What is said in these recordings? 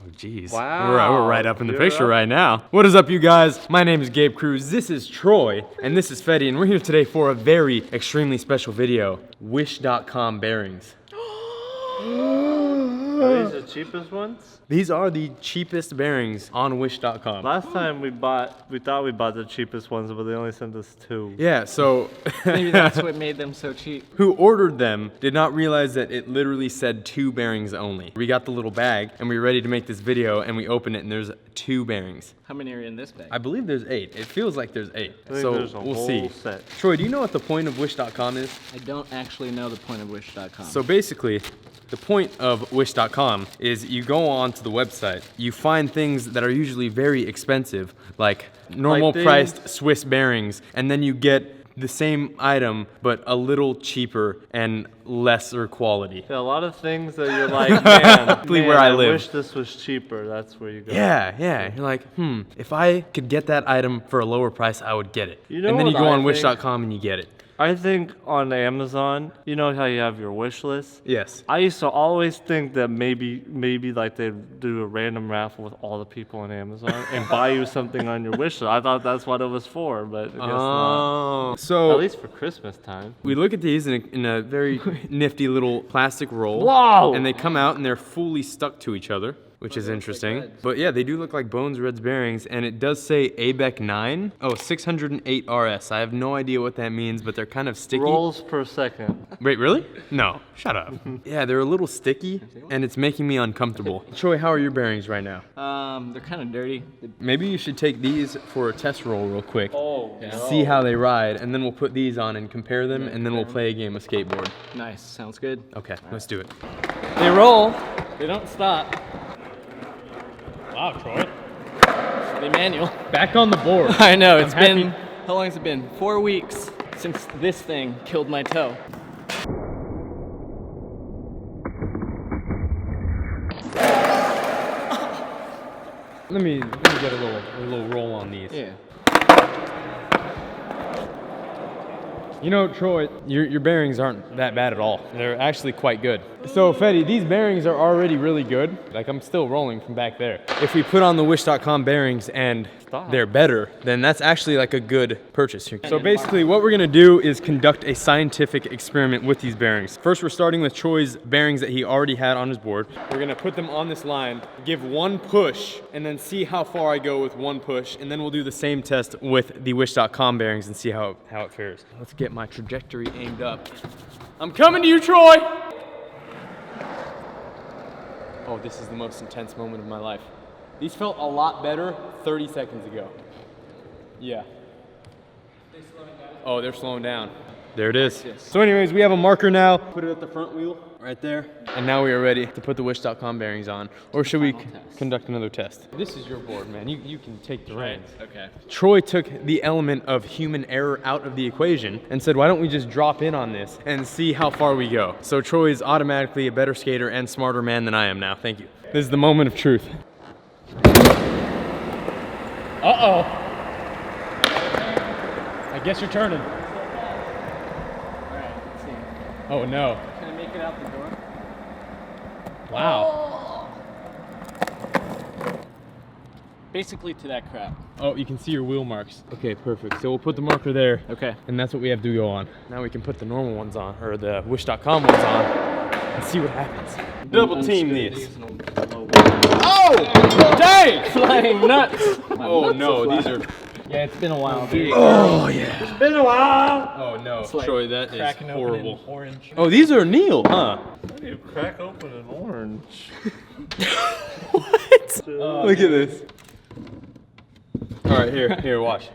Oh, geez. Wow. We're right up in the picture right now. What is up, you guys? My name is Gabe Cruz. This is Troy, and this is Fetty, and we're here today for a very extremely special video. Wish.com bearings. Are these the cheapest ones? These are the cheapest bearings on Wish.com. Last time we thought we bought the cheapest ones, but they only sent us 2. Yeah, so Maybe that's what made them so cheap. who ordered them did not realize that it literally said 2 bearings only. We got the little bag and we were ready to make this video and we opened it and there's 2 bearings. How many are in this bag? I believe there's 8. It feels like there's 8. I think So there's a we'll whole see. set. Troy, do you know what the point of Wish.com is? I don't actually know the point of Wish.com. So basically, the point of Wish.com is you go onto the website, you find things that are usually very expensive, like normal priced Swiss bearings, and then you get the same item but a little cheaper and lesser quality. Yeah, a lot of things that you're like, man, Where I live. wish this was cheaper. That's where you go. Yeah. You're like, if I could get that item for a lower price, I would get it. You know and then you what go I on think? Wish.com and you get it. I think on Amazon, you know how you have your wish list? Yes. I used to always think that maybe like they'd do a random raffle with all the people on Amazon and buy you something on your wish list. I thought that's what it was for, but I guess not. So At least for Christmas time. we look at these in a very nifty little plastic roll. Whoa! And they come out and they're fully stuck to each other, which is interesting. But yeah, they do look like Bones Reds bearings, and it does say ABEC 9. Oh, 608 RS. I have no idea what that means, but they're kind of sticky. Rolls per second. Wait, really? No, shut up. Yeah, they're a little sticky, and it's making me uncomfortable. Troy, how are your bearings right now? they're kind of dirty. Maybe you should take these for a test roll real quick. Oh, See how they ride, and then we'll put these on and compare them, and then we'll play a game of skateboard. Nice, sounds good. Okay, let's do it. They roll, they don't stop. Wow, Troy. They manual. Back on the board. I know, it's I'm been, happy. how long has it been? 4 weeks since this thing killed my toe. Let me get a little roll on these. Yeah. You know, Troy, your bearings aren't that bad at all. They're actually quite good. So, Fetty, these bearings are already really good. Like, I'm still rolling from back there. If we put on the Wish.com bearings and they're better, then that's actually like a good purchase here. So basically, what we're gonna do is conduct a scientific experiment with these bearings. First, we're starting with Troy's bearings that he already had on his board. We're gonna put them on this line, give one push, and then see how far I go with one push, and then we'll do the same test with the Wish.com bearings and see how it fares. Let's get my trajectory aimed up. I'm coming to you, Troy! Oh, this is the most intense moment of my life. These felt a lot better 30 seconds ago. Yeah. Oh, they're slowing down. There it is. Yes. So anyways, we have a marker now. Put it at the front wheel, right there. And now we are ready to put the Wish.com bearings on. Or should we conduct another test? This is your board, man. You can take the reins. Okay. Troy took the element of human error out of the equation and said, why don't we just drop in on this and see how far we go? So Troy is automatically a better skater and smarter man than I am now. Thank you. This is the moment of truth. Uh-oh. I guess you're turning. Alright, let's see. Oh no. Can I make it out the door? Wow. Basically to that crap. Oh, you can see your wheel marks. Okay, perfect. So we'll put the marker there. Okay. And that's what we have to go on. Now we can put the normal ones on, or the Wish.com ones on, and see what happens. Double team these. Oh! Dang! Flying nuts! Oh no, these are... Yeah, it's been a while, dude. Oh yeah. It's been a while. Oh no, like Troy, that is cracking open horrible. an orange. Oh, these are Neil, huh? How do you crack open an orange? What? Look at this. All right, here, watch.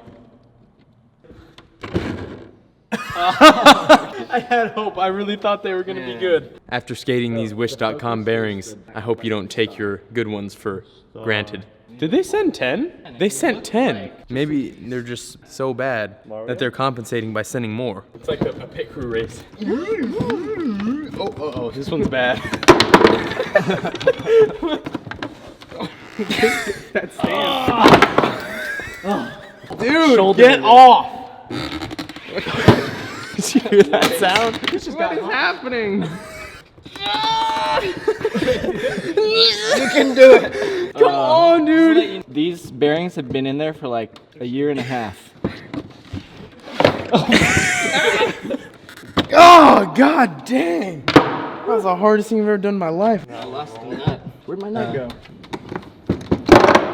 I had hope. I really thought they were going to be good. After skating these Wish.com bearings, I hope you don't take your good ones for granted. Did they send 10? They sent 10. Maybe they're just so bad that they're compensating by sending more. It's like a pit crew race. Oh, this one's bad. That stands. Dude, get off! Did you hear that sound? What is happening? You can do it! on, dude. These bearings have been in there for like a year and a half. Oh, god dang. That was the hardest thing I've ever done in my life. I lost the nut. Where'd my nut go?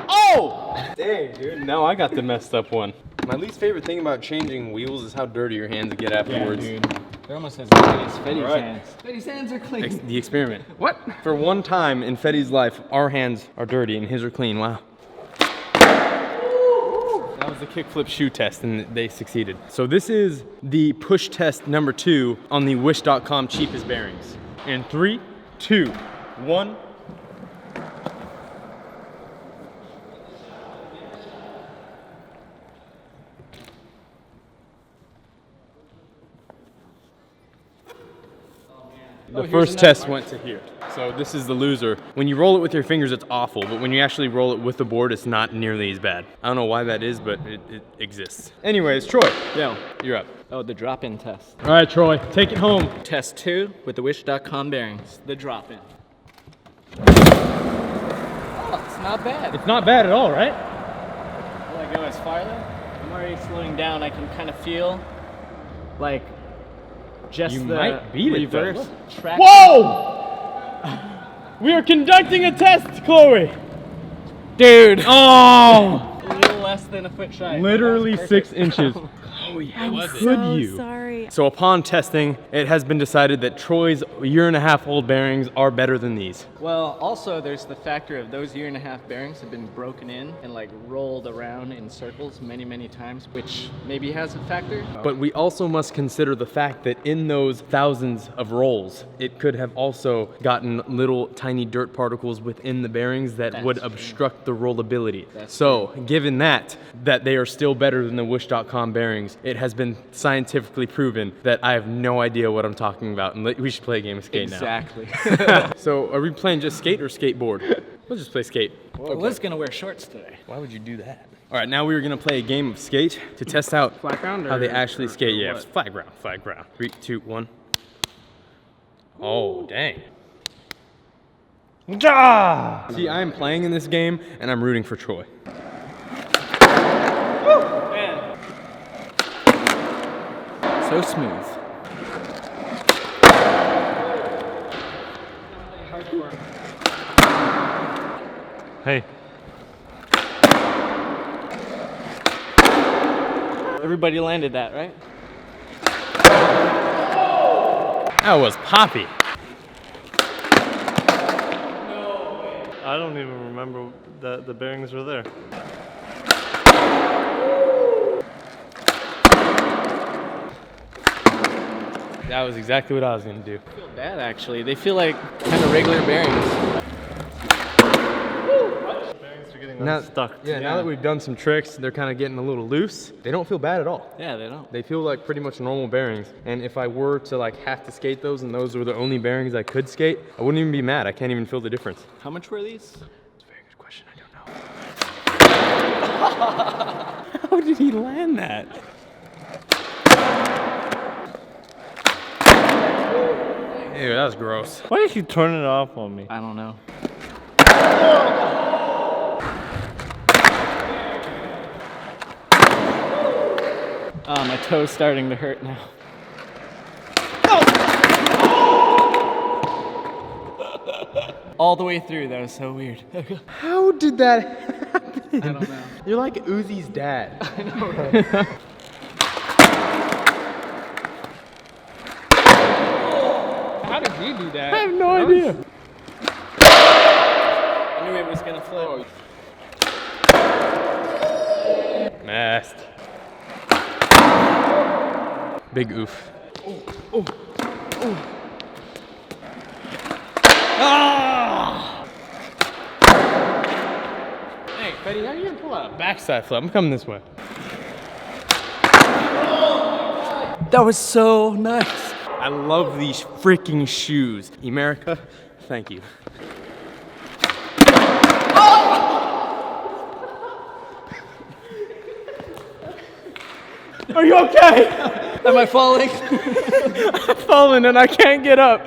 Oh! Dang, dude. Now I got the messed up one. My least favorite thing about changing wheels is how dirty your hands get afterwards. Yeah, dude. They're almost as clean as Fetty's Right. hands. Fetty's hands are clean. The experiment. What? For one time in Fetty's life, our hands are dirty and his are clean. Wow. That was the kickflip shoe test and they succeeded. So this is the push test number 2 on the wish.com cheapest bearings. In 3, 2, 1. The first test went to here. So this is the loser. When you roll it with your fingers, it's awful, but when you actually roll it with the board, it's not nearly as bad. I don't know why that is, but it exists. Anyways, Troy, Yo. you're up. Oh, the drop-in test. All right, Troy, take it home. Test 2 with the wish.com bearings. The drop-in. Oh, it's not bad. It's not bad at all, right? Will I go as farther? I'm already slowing down. I can kind of feel like just You the might beat it, though. reverse track. Whoa! We are conducting a test, Chloe. Dude! Oh! A little less than a foot shy. Literally That's 6 perfect. inches. I'm Could so you? sorry. So upon testing, it has been decided that Troy's year-and-a-half-old bearings are better than these. Well, also there's the factor of those year-and-a-half bearings have been broken in and like rolled around in circles many, many times, which maybe has a factor. But we also must consider the fact that in those thousands of rolls, it could have also gotten little tiny dirt particles within the bearings that would That's true. obstruct the rollability. That's So, given that they are still better than the Wish.com bearings, it has been scientifically proven that I have no idea what I'm talking about, and we should play a game of skate Exactly. now. So, are we playing just skate or skateboard? We'll just play skate. I was gonna wear shorts today. Why would you do that? All right, now we are gonna play a game of skate to test out Flat ground how they or- actually skate. or Yeah, what? flat ground, flat ground. 3, 2, 1. Oh, dang. Ah! See, I am playing in this game, and I'm rooting for Troy. Man. So smooth. Hey, Everybody landed that, right? That was Poppy. I don't even remember that the bearings were there. That was exactly what I was gonna do. I feel bad actually. They feel like kind of regular bearings. Bearings are getting Now, unstuck. yeah, now that we've done some tricks, they're kind of getting a little loose. They don't feel bad at all. Yeah, they don't. They feel like pretty much normal bearings. And if I were to like have to skate those and those were the only bearings I could skate, I wouldn't even be mad. I can't even feel the difference. How much were these? That's a very good question. I don't know. How did he land that? Ew, that was gross. Why did you turn it off on me? I don't know. Oh, my toe's starting to hurt now. All the way through, that was so weird. How did that happen? I don't know. You're like Uzi's dad. I know, right? How did you do that? I have no idea. I knew it was gonna flip. Messed. Big oof. Ah! Hey, Betty, how are you gonna pull out a backside flip? I'm coming this way. That was so nice. I love these freaking shoes. America, thank you. Are you okay? Am I falling? I'm falling and I can't get up.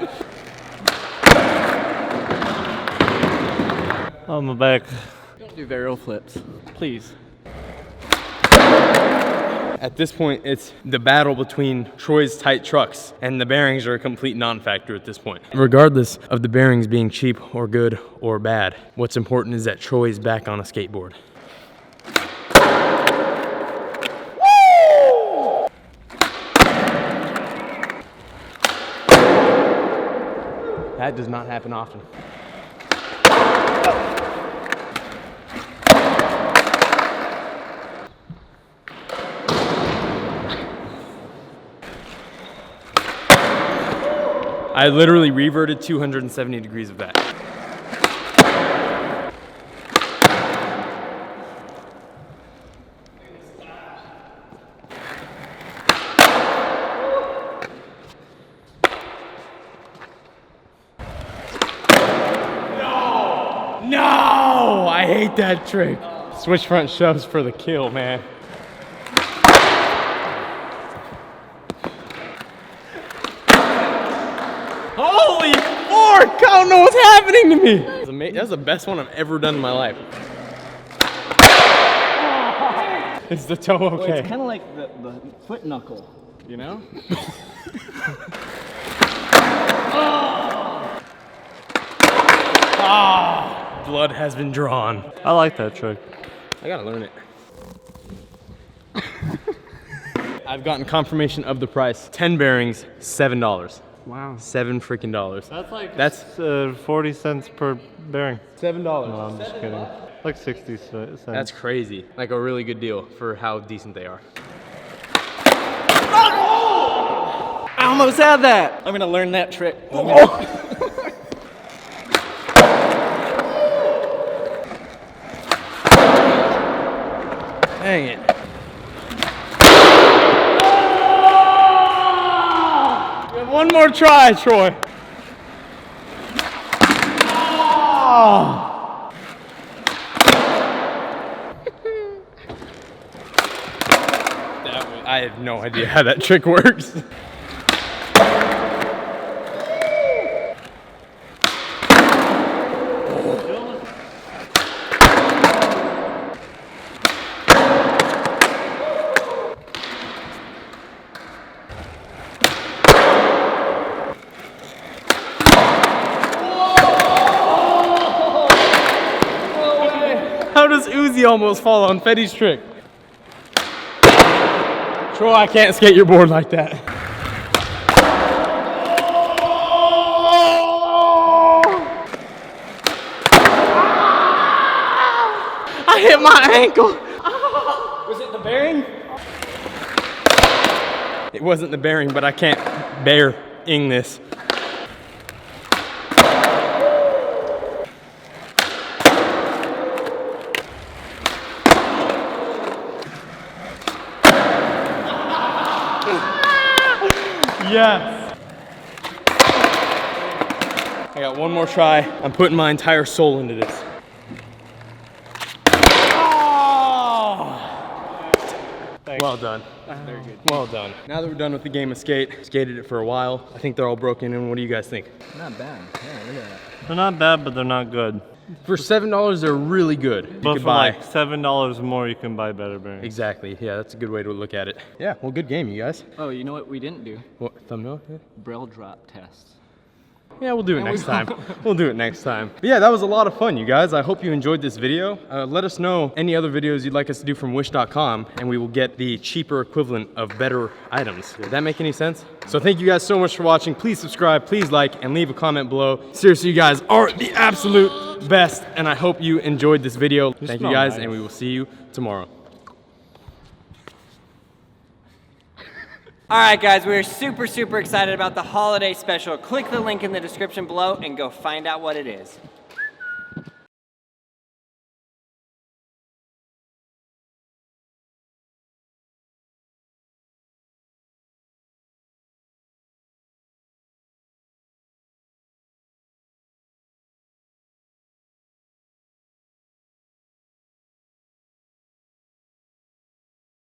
Oh, my back. do varial flips, please. At this point, it's the battle between Troy's tight trucks, and the bearings are a complete non-factor at this point. Regardless of the bearings being cheap or good or bad, what's important is that Troy's back on a skateboard. Woo! That does not happen often. I literally reverted 270 degrees of that. No! I hate that trick. Switch front shoves for the kill, man. Holy fork! I don't know what's happening to me. That's the best one I've ever done in my life. Is the toe okay? Well, it's kind of like the foot knuckle, you know? Blood has been drawn. I like that trick. I gotta learn it. I've gotten confirmation of the price. 10 bearings, $7. Wow. $7 freaking dollars. That's 40 cents per bearing. $7. No, I'm just kidding. Like 60 cents. That's crazy. Like a really good deal for how decent they are. I almost had that. I'm gonna learn that trick. Dang it. We have one more try, Troy. I have no idea how that trick works. How does Uzi almost fall on Fetty's trick? Troy, I can't skate your board like that. I hit my ankle. Was it the bearing? It wasn't the bearing, but I can't bear-ing this. Yes. I got one more try. I'm putting my entire soul into this. Oh! Well done. Very good. Well done. Now that we're done with the game of skate, skated it for a while. I think they're all broken in. What do you guys think? Not bad. Yeah, look at that. They're not bad, but they're not good. For $7, they're really good. You But could for buy. like $7 more, you can buy better bearings. Exactly. Yeah, that's a good way to look at it. Yeah, well, good game, you guys. Oh, you know what we didn't do? What, thumbnail? Yeah. Braille drop tests. Yeah, we'll do it next time. We'll do it next time. But yeah, that was a lot of fun, you guys. I hope you enjoyed this video. Let us know any other videos you'd like us to do from wish.com, and we will get the cheaper equivalent of better items. Did that make any sense? So thank you guys so much for watching. Please subscribe, please like, and leave a comment below. Seriously, you guys are the absolute best, and I hope you enjoyed this video. Thank you guys, and we will see you tomorrow. All right, guys, we're super excited about the holiday special. Click the link in the description below and go find out what it is.